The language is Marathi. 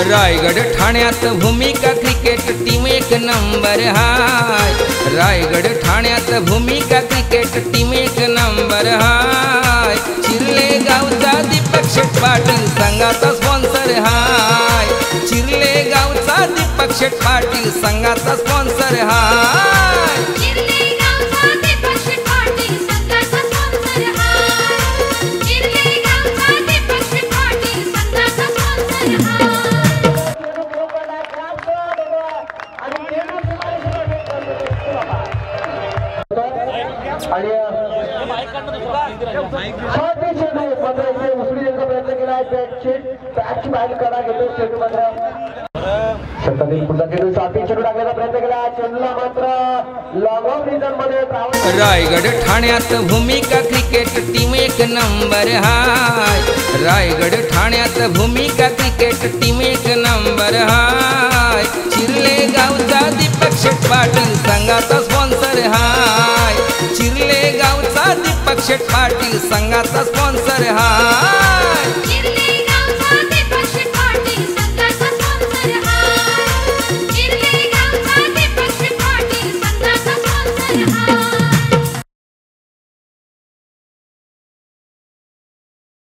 रायगड ठाण्यात भूमिका क्रिकेट टीम एक नंबर हाय। रायगड ठाण्यात भूमिका क्रिकेट टीम एक नंबर हाय। चिर्ले गावचा दीपक शेठ पाटील संघाचा स्पॉन्सर हाय। चिर्ले गावचा दीपक शेठ पाटील संघाचा स्पॉन्सर हाय। प्रयत्न केला आहे बाहेर काढा घेतो चेंडू मात्र शतकातील पुढचा चेंडू शॉर्टिंग चेंडू टाकण्याचा प्रयत्न केला चेंडूला मात्र लॉंग ऑफ रिझन मध्ये रायगड ठाण्यात भूमिका क्रिकेट टीम एक नंबर हाय। रायगड ठाण्यात भूमिका क्रिकेट टीम एक नंबर हाय। चिर्ले गावचा दीपक शेठ पाटील संघाचा स्पॉन्सर हाय। चिर्ले गावचा दीपक शेठ पाटील संघाचा स्पॉन्सर